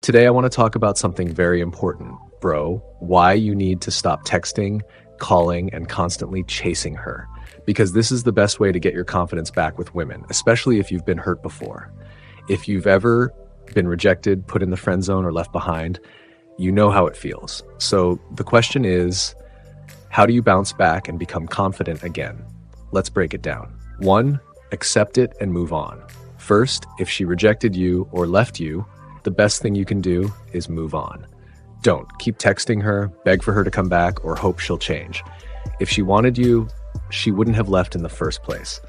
Today, I want to talk about something very important, bro. Why you need to stop texting, calling, and constantly chasing her. Because this is the best way to get your confidence back with women, especially if you've been hurt before. If you've ever been rejected, put in the friend zone, or left behind, you know how it feels. So the question is, how do you bounce back and become confident again? Let's break it down. 1, accept it and move on. First, if she rejected you or left you, the best thing you can do is move on. Don't keep texting her, beg for her to come back, or hope she'll change. If she wanted you, she wouldn't have left in the first place.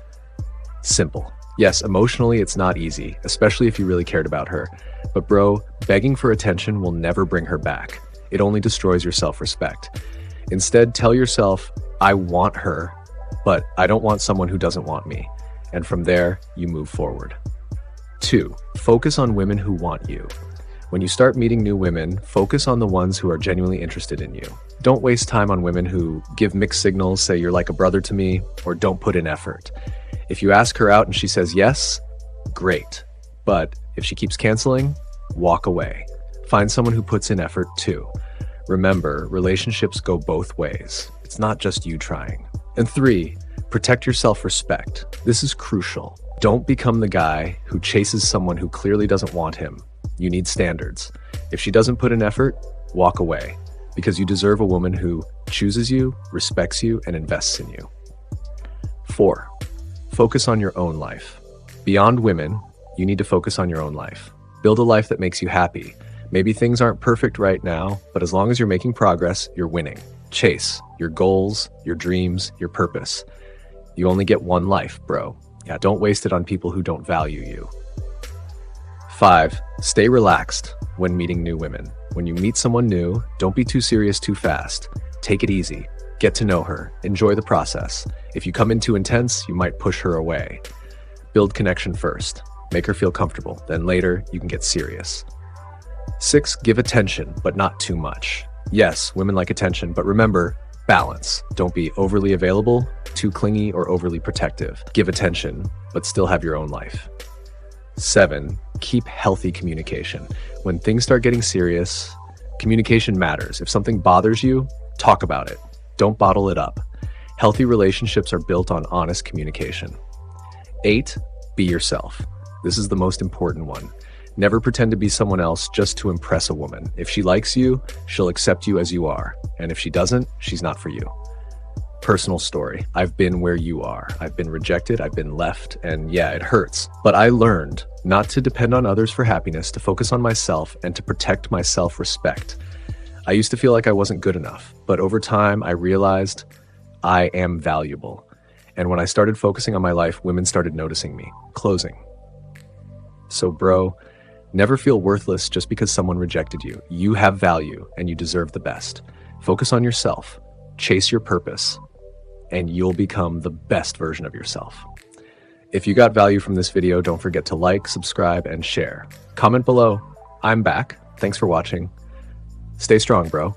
Simple. Yes, emotionally it's not easy, especially if you really cared about her. But bro, begging for attention will never bring her back. It only destroys your self-respect. Instead, tell yourself, I want her, but I don't want someone who doesn't want me. And from there, you move forward. 2, focus on women who want you. When you start meeting new women, focus on the ones who are genuinely interested in you. Don't waste time on women who give mixed signals, say you're like a brother to me, or don't put in effort. If you ask her out and she says yes, great. But if she keeps canceling, walk away. Find someone who puts in effort too. Remember, relationships go both ways. It's not just you trying. And 3, protect your self-respect. This is crucial. Don't become the guy who chases someone who clearly doesn't want him. You need standards. If she doesn't put in effort, walk away, because you deserve a woman who chooses you, respects you, and invests in you. 4, focus on your own life. Beyond women, you need to focus on your own life. Build a life that makes you happy. Maybe things aren't perfect right now, but as long as you're making progress, you're winning. Chase your goals, your dreams, your purpose. You only get one life, bro. Yeah, don't waste it on people who don't value you. 5, stay relaxed when meeting new women. When you meet someone new, don't be too serious too fast. Take it easy. Get to know her. Enjoy the process. If you come in too intense, you might push her away. Build connection first. Make her feel comfortable. Then later, you can get serious. 6, give attention, but not too much. Yes, women like attention, but remember, balance. Don't be overly available, too clingy, or overly protective. Give attention, but still have your own life. 7, keep healthy communication. When things start getting serious, communication matters. If something bothers you, talk about it. Don't bottle it up. Healthy relationships are built on honest communication. 8, be yourself. This is the most important one. Never pretend to be someone else just to impress a woman. If she likes you, she'll accept you as you are. And if she doesn't, she's not for you. Personal story. I've been where you are. I've been rejected, I've been left, and yeah, it hurts. But I learned not to depend on others for happiness, to focus on myself, and to protect my self-respect. I used to feel like I wasn't good enough, but over time I realized I am valuable. And when I started focusing on my life, women started noticing me. Closing. So bro, never feel worthless just because someone rejected you. You have value and you deserve the best. Focus on yourself, chase your purpose, and you'll become the best version of yourself. If you got value from this video, don't forget to like, subscribe, and share. Comment below. I'm back. Thanks for watching. Stay strong, bro.